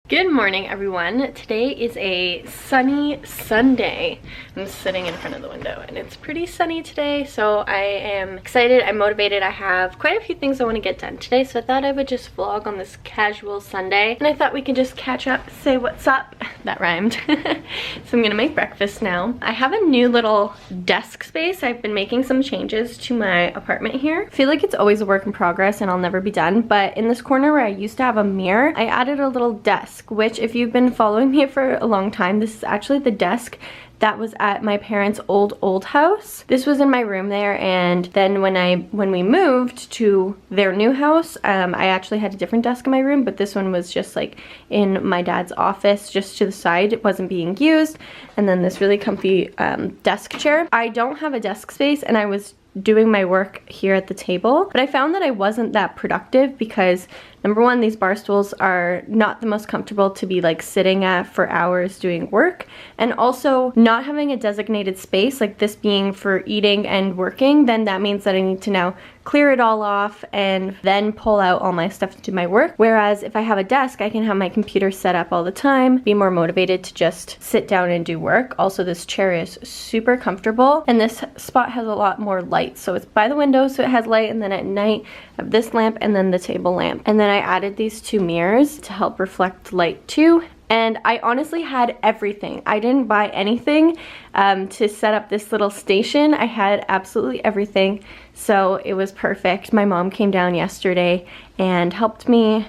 Good morning, everyone. Today is a sunny Sunday. I'm sitting in front of the window and it's pretty sunny today, so I am excited, I'm motivated. I have quite a few things I want to get done today, so I thought I would just vlog on this casual Sunday, and I thought we could just catch up, say what's up. That rhymed. So I'm gonna make breakfast now. I have a new little desk space. I've been making some changes to my apartment here. I feel like it's always a work in progress and I'll never be done, but in this corner where I used to have a mirror, I added a little desk, which if you've been following me for a long time, this is actually the desk that was at my parents' old house. This was in my room there, and then when we moved to their new house, I actually had a different desk in my room, but this one was just like in my dad's office, just to the side. It wasn't being used. And then this really comfy desk chair. I don't have a desk space, and I was doing my work here at the table, but I found that I wasn't that productive because number one, these bar stools are not the most comfortable to be like sitting at for hours doing work, and also not having a designated space, like this being for eating and working, then that means that I need to now clear it all off and then pull out all my stuff to do my work. Whereas if I have a desk, I can have my computer set up all the time, be more motivated to just sit down and do work. Also, this chair is super comfortable, and this spot has a lot more light, so it's by the window, so it has light, and then at night I have this lamp and then the table lamp. And then I added these two mirrors to help reflect light too. And I honestly had everything. I didn't buy anything to set up this little station. I had absolutely everything, so it was perfect. My mom came down yesterday and helped me.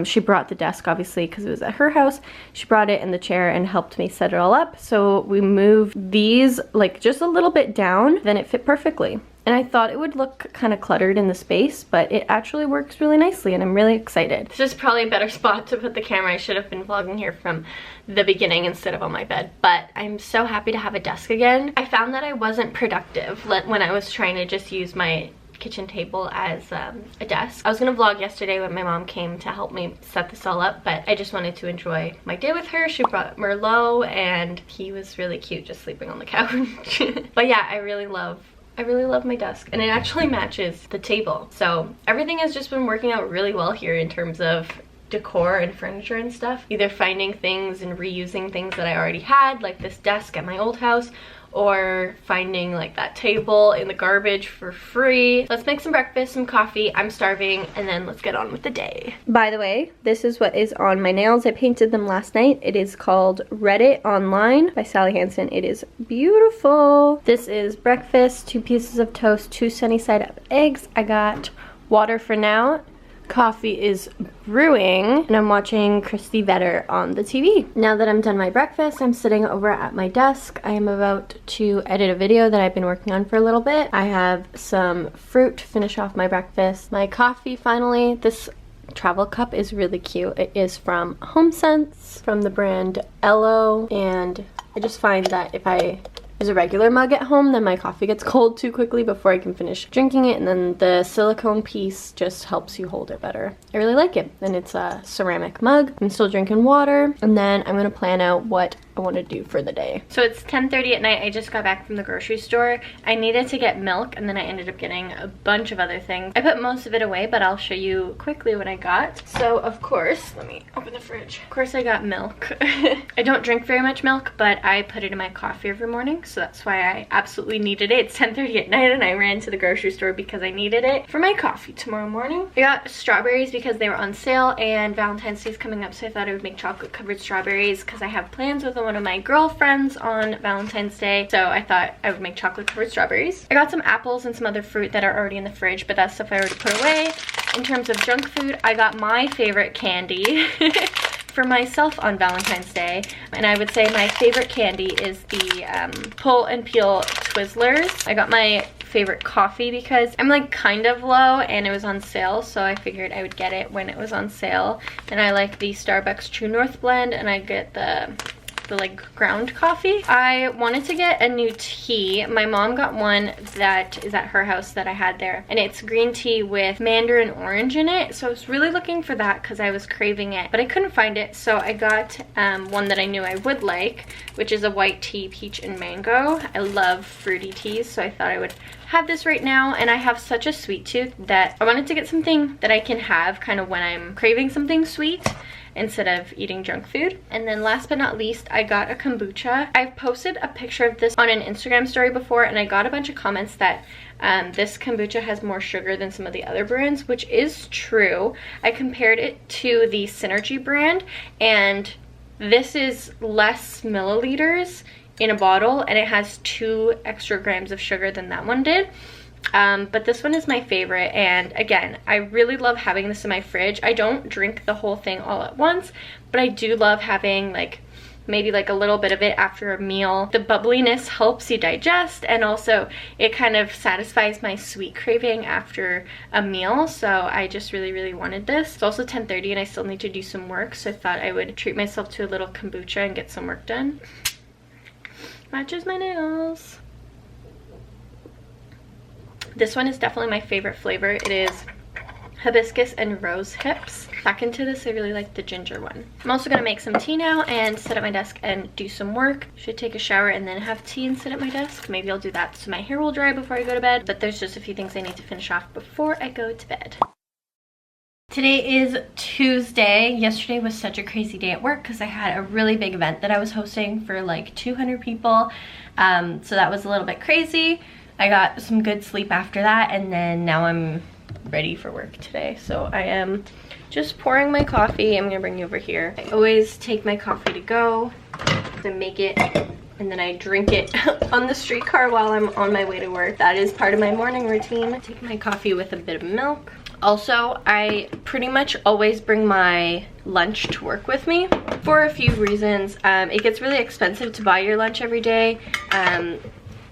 She brought the desk, obviously, because it was at her house. She brought it in the chair and helped me set it all up. So we moved these like just a little bit down, then it fit perfectly. And I thought it would look kind of cluttered in the space, but it actually works really nicely, and I'm really excited. This is probably a better spot to put the camera. I should have been vlogging here from the beginning instead of on my bed, but I'm so happy to have a desk again. I found that I wasn't productive when I was trying to just use my kitchen table as a desk. I was gonna vlog yesterday when my mom came to help me set this all up, but I just wanted to enjoy my day with her. She brought Merlot, and he was really cute just sleeping on the couch. But yeah, I really love my desk, and it actually matches the table. So everything has just been working out really well here in terms of decor and furniture and stuff. Either finding things and reusing things that I already had, like this desk at my old house, or finding like that table in the garbage for free. Let's make some breakfast, some coffee. I'm starving, and then let's get on with the day. By the way, this is what is on my nails. I painted them last night. It is called Reddit Online by Sally Hansen. It is beautiful. This is breakfast, 2 pieces of toast, 2 sunny side up eggs. I got water for now. Coffee is brewing, and I'm watching Christy Vetter on the TV. Now that I'm done my breakfast, I'm sitting over at my desk. I am about to edit a video that I've been working on for a little bit. I have some fruit to finish off my breakfast. My coffee finally. This travel cup is really cute. It is from HomeSense, from the brand Ello, and I just find that if I use a regular mug at home, then my coffee gets cold too quickly before I can finish drinking it, and then the silicone piece just helps you hold it better. I really like it, and it's a ceramic mug. I'm still drinking water, and then I'm gonna plan out what I want to do for the day. So it's 10:30 at night. I just got back from the grocery store. I needed to get milk, and then I ended up getting a bunch of other things. I put most of it away, but I'll show you quickly what I got. So of course, let me open the fridge. Of course I got milk. I don't drink very much milk, but I put it in my coffee every morning, so that's why I absolutely needed it. It's 10:30 at night, and I ran to the grocery store because I needed it for my coffee tomorrow morning. I got strawberries because they were on sale, and Valentine's Day is coming up, so I thought I would make chocolate covered strawberries because I have plans with one of my girlfriends on Valentine's Day, so I thought I would make chocolate covered strawberries. I got some apples and some other fruit that are already in the fridge, but that's stuff I already put away. In terms of junk food, I got my favorite candy for myself on Valentine's Day, and I would say my favorite candy is the Pull and Peel Twizzlers. I got my favorite coffee because I'm like kind of low and it was on sale, so I figured I would get it when it was on sale. And I like the Starbucks True North blend, and I get the like ground coffee. I wanted to get a new tea. My mom got one that is at her house that I had there, and it's green tea with mandarin orange in it, so I was really looking for that because I was craving it, but I couldn't find it, so I got one that I knew I would like, which is a white tea, peach and mango. I love fruity teas, so I thought I would have this right now, and I have such a sweet tooth that I wanted to get something that I can have kind of when I'm craving something sweet. instead of eating junk food. And then last but not least, I got a kombucha. I've posted a picture of this on an Instagram story before, and I got a bunch of comments that this kombucha has more sugar than some of the other brands, which is true. I compared it to the Synergy brand, and this is less milliliters in a bottle, and it has 2 extra grams of sugar than that one did. But this one is my favorite, and again, I really love having this in my fridge. I don't drink the whole thing all at once, but I do love having like maybe like a little bit of it after a meal. The bubbliness helps you digest, and also it kind of satisfies my sweet craving after a meal. So I just really wanted this. It's also 10:30 and I still need to do some work, so I thought I would treat myself to a little kombucha and get some work done. Matches my nails. This one is definitely my favorite flavor. It is hibiscus and rose hips. Back into this, I really like the ginger one. I'm also gonna make some tea now and sit at my desk and do some work. Should take a shower and then have tea and sit at my desk. Maybe I'll do that so my hair will dry before I go to bed, but there's just a few things I need to finish off before I go to bed. Today is Tuesday. Yesterday was such a crazy day at work because I had a really big event that I was hosting for like 200 people. So that was a little bit crazy. I got some good sleep after that, and then now I'm ready for work today. So I am just pouring my coffee. I'm gonna bring you over here. I always take my coffee to go and make it, and then I drink it on the streetcar while I'm on my way to work. That is part of my morning routine. I take my coffee with a bit of milk. Also, I pretty much always bring my lunch to work with me for a few reasons. It gets really expensive to buy your lunch every day.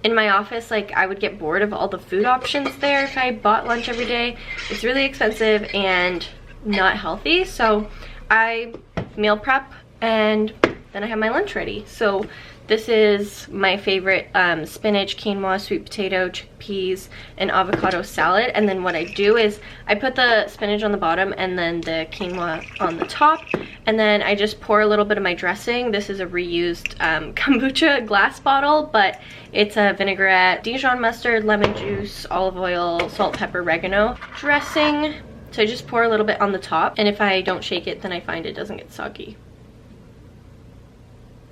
In my office, like, I would get bored of all the food options there if I bought lunch every day. It's really expensive and not healthy, so I meal prep and then I have my lunch ready. So this is my favorite spinach, quinoa, sweet potato, chickpeas, and avocado salad. And then what I do is I put the spinach on the bottom and then the quinoa on the top. And then I just pour a little bit of my dressing. This is a reused kombucha glass bottle, but it's a vinaigrette, Dijon mustard, lemon juice, olive oil, salt, pepper, oregano dressing. So I just pour a little bit on the top, and if I don't shake it, then I find it doesn't get soggy.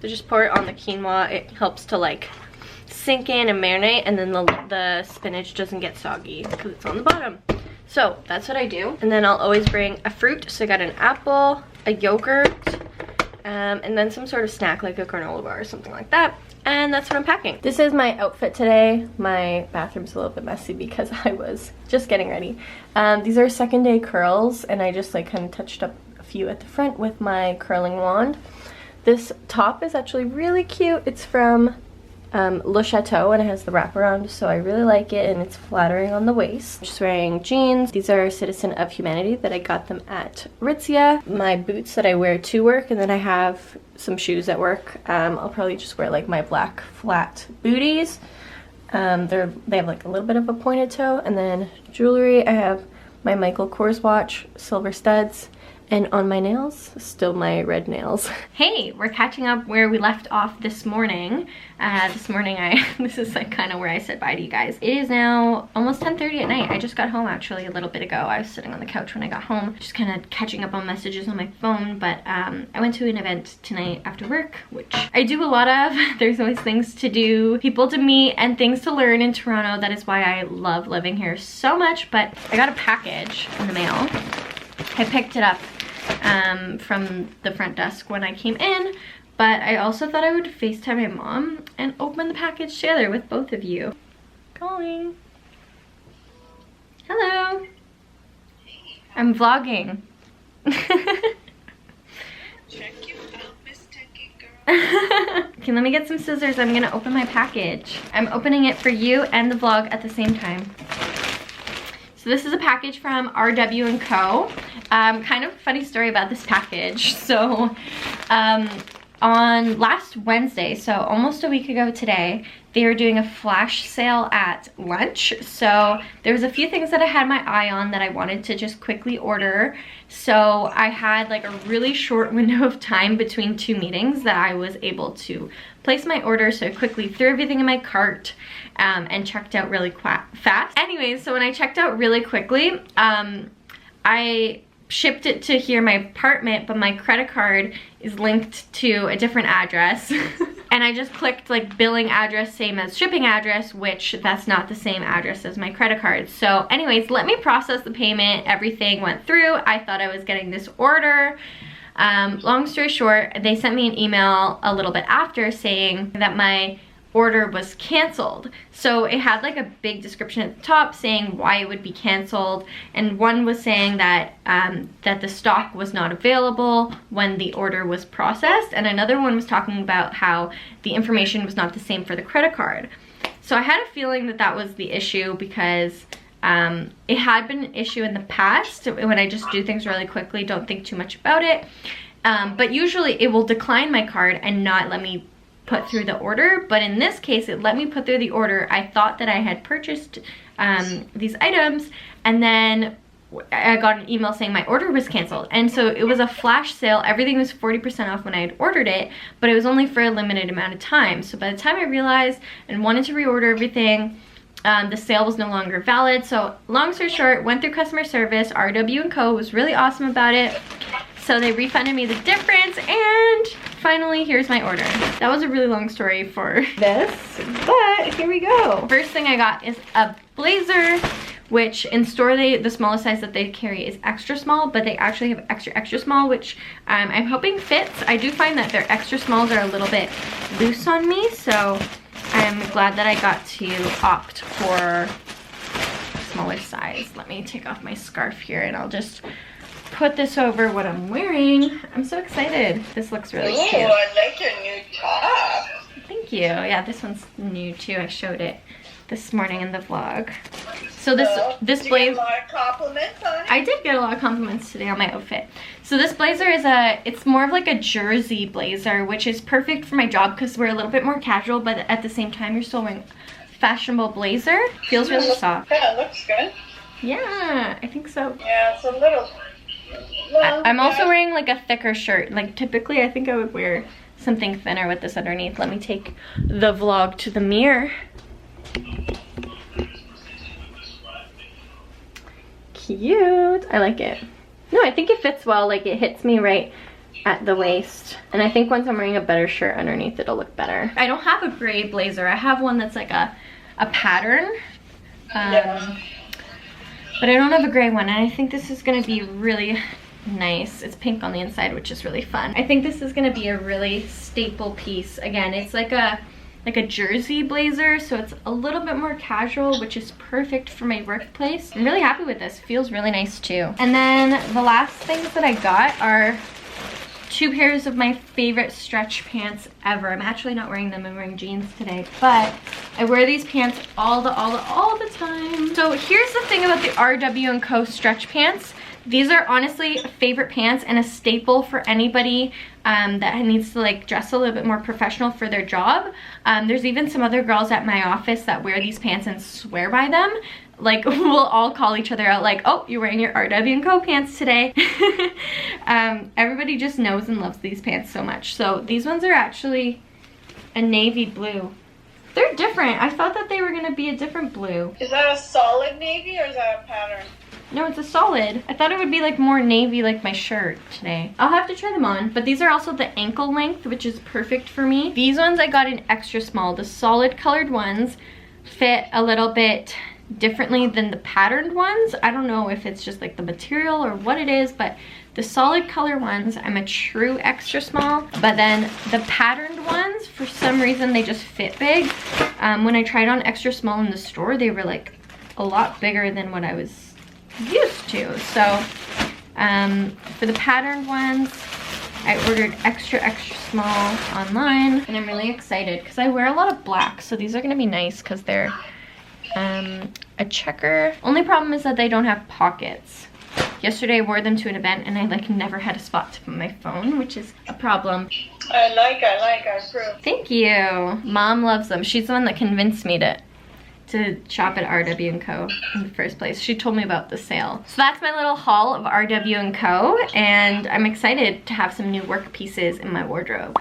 So just pour it on the quinoa. It helps to like sink in and marinate, and then the spinach doesn't get soggy because it's on the bottom. So that's what I do. And then I'll always bring a fruit. So I got an apple, a yogurt, and then some sort of snack like a granola bar or something like that. And that's what I'm packing. This is my outfit today. My bathroom's a little bit messy because I was just getting ready. These are second day curls, and I just like kind of touched up a few at the front with my curling wand. This top is actually really cute. It's from Le Chateau, and it has the wraparound, so I really like it, and it's flattering on the waist. I'm just wearing jeans. These are Citizen of Humanity that I got them at Ritzia. My boots that I wear to work, and then I have some shoes at work. I'll probably just wear like my black flat booties. They have like a little bit of a pointed toe. And then jewelry, I have my Michael Kors watch, silver studs. And on my nails, still my red nails. Hey, we're catching up where we left off this morning. This is like kind of where I said bye to you guys. It is now almost 10:30 at night. I just got home actually a little bit ago. I was sitting on the couch when I got home, just kind of catching up on messages on my phone. But I went to an event tonight after work, which I do a lot of. There's always things to do, people to meet, and things to learn in Toronto. That is why I love living here so much. But I got a package in the mail. I picked it up from the front desk when I came in, but I also thought I would FaceTime my mom and open the package together with both of you. Calling. Hello. I'm vlogging. Check you out, Miss Techie Girl. Okay, let me get some scissors. I'm gonna open my package. I'm opening it for you and the vlog at the same time. So this is a package from RW & Co. Kind of a funny story about this package. So on last Wednesday, so almost a week ago today, they were doing a flash sale at lunch. So there was a few things that I had my eye on that I wanted to just quickly order. So I had like a really short window of time between two meetings that I was able to place my order. So I quickly threw everything in my cart and checked out really fast. Anyways, so when I checked out really quickly, I shipped it to here, my apartment, but my credit card is linked to a different address. And I just clicked like billing address, same as shipping address, which that's not the same address as my credit card. So anyways, let me process the payment. Everything went through. I thought I was getting this order. Long story short, they sent me an email a little bit after saying that my order was canceled. So it had like a big description at the top saying why it would be canceled, and one was saying that that the stock was not available when the order was processed, and another one was talking about how the information was not the same for the credit card. So I had a feeling that that was the issue because it had been an issue in the past when I just do things really quickly, don't think too much about it. But usually it will decline my card and not let me put through the order, but in this case it let me put through the order. I thought that I had purchased these items, and then I got an email saying my order was canceled. And so it was a flash sale. Everything was 40% off when I had ordered it, but it was only for a limited amount of time. So by the time I realized and wanted to reorder everything, the sale was no longer valid. So long story short, went through customer service. RW & Co was really awesome about it. So they refunded me the difference, and finally here's my order. That was a really long story for this, but here we go. First thing I got is a blazer, which in store the smallest size that they carry is extra small, but they actually have extra small, which I'm hoping fits. I do find that their extra smalls are a little bit loose on me, so I'm glad that I got to opt for smaller size. Let me take off my scarf here and I'll just put this over what I'm wearing. I'm so excited. This looks really cute. I like your new top. Thank you. Yeah, this one's new too. I showed it this morning in the vlog. So this Did you get a lot of compliments on it? I did get a lot of compliments today on my outfit. So this blazer is it's more of like a jersey blazer, which is perfect for my job because we're a little bit more casual, but at the same time you're still wearing fashionable blazer. Feels really soft. Yeah, it looks good. Yeah, I think so. Yeah, it's a little I'm also wearing like a thicker shirt. Like typically I think I would wear something thinner with this underneath. Let me take the vlog to the mirror. Cute. I like it. No, I think it fits well. Like it hits me right at the waist. And I think once I'm wearing a better shirt underneath, it'll look better. I don't have a gray blazer. I have one that's like a pattern. yeah. But I don't have a gray one, and I think this is gonna be really nice. It's pink on the inside, which is really fun. I think this is gonna be a really staple piece. Again, it's like a jersey blazer, so it's a little bit more casual, which is perfect for my workplace. I'm really happy with this. Feels really nice too. And then the last things that I got are 2 pairs of my favorite stretch pants ever. I'm actually not wearing them. I'm wearing jeans today, but I wear these pants all the time. So here's the thing about the RW & Co stretch pants. These are honestly favorite pants and a staple for anybody that needs to like dress a little bit more professional for their job. There's even some other girls at my office that wear these pants and swear by them. Like we'll all call each other out like, oh, you're wearing your RW & Co pants today. Everybody just knows and loves these pants so much. So these ones are actually a navy blue. They're different. I thought that they were gonna be a different blue. Is that a solid navy or is that a pattern? No, it's a solid. I thought it would be like more navy like my shirt today. I'll have to try them on, but these are also the ankle length, which is perfect for me. These ones I got in extra small. The solid colored ones fit a little bit differently than the patterned ones. I don't know if it's just like the material or what it is, but the solid color ones, I'm a true extra small, but then the patterned ones, for some reason, they just fit big. When I tried on extra small in the store, they were like a lot bigger than what I was used to. So for the patterned ones, I ordered extra small online, and I'm really excited because I wear a lot of black, so these are gonna be nice because they're a checker. Only problem is that they don't have pockets. Yesterday I wore them to an event and I like never had a spot to put my phone, which is a problem. I approve. Thank you. Mom loves them. She's the one that convinced me to shop at RW & Co in the first place. She told me about the sale. So that's my little haul of RW & Co, and I'm excited to have some new work pieces in my wardrobe.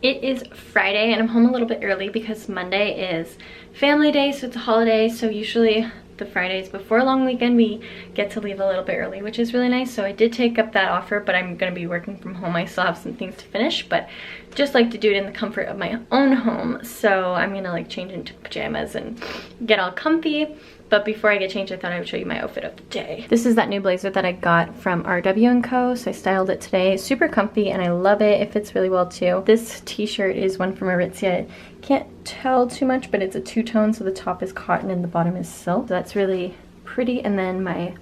It is Friday and I'm home a little bit early because Monday is family day, so it's a holiday, so usually the Fridays before long weekend, we get to leave a little bit early, which is really nice. So I did take up that offer, but I'm gonna be working from home. I still have some things to finish, but just like to do it in the comfort of my own home. So I'm gonna like change into pajamas and get all comfy. But before I get changed, I thought I would show you my outfit of the day. This is that new blazer that I got from RW & Co. So I styled it today. Super comfy and I love it. It fits really well too. This t-shirt is one from Aritzia. Can't tell too much, but it's a two-tone, so the top is cotton and the bottom is silk. So that's really pretty. And then my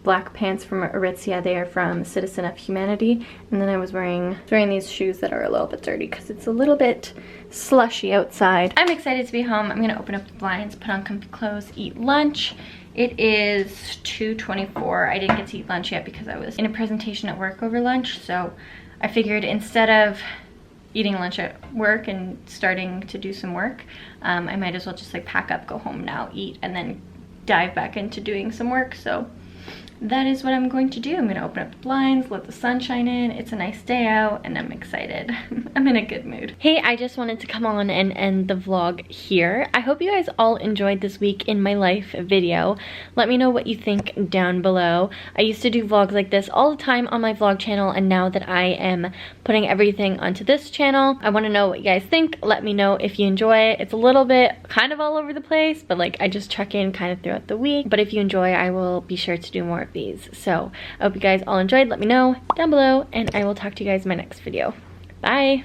black pants from Aritzia, they are from Citizen of Humanity. And then I was wearing these shoes that are a little bit dirty because it's a little bit slushy outside. I'm excited to be home. I'm gonna open up the blinds, put on comfy clothes, eat lunch. It is 2:24. I didn't get to eat lunch yet because I was in a presentation at work over lunch. So I figured instead of eating lunch at work and starting to do some work, I might as well just like pack up, go home now, eat, and then dive back into doing some work. So that is what I'm going to do. I'm gonna open up the blinds, let the sun shine in. It's a nice day out and I'm excited. I'm in a good mood. Hey, I just wanted to come on and end the vlog here. I hope you guys all enjoyed this week in my life video. Let me know what you think down below. I used to do vlogs like this all the time on my vlog channel, and now that I am putting everything onto this channel, I wanna know what you guys think. Let me know if you enjoy it. It's a little bit kind of all over the place, but like I just check in kind of throughout the week. But if you enjoy, I will be sure to do more of these. So I hope you guys all enjoyed. Let me know down below and I will talk to you guys in my next video. Bye.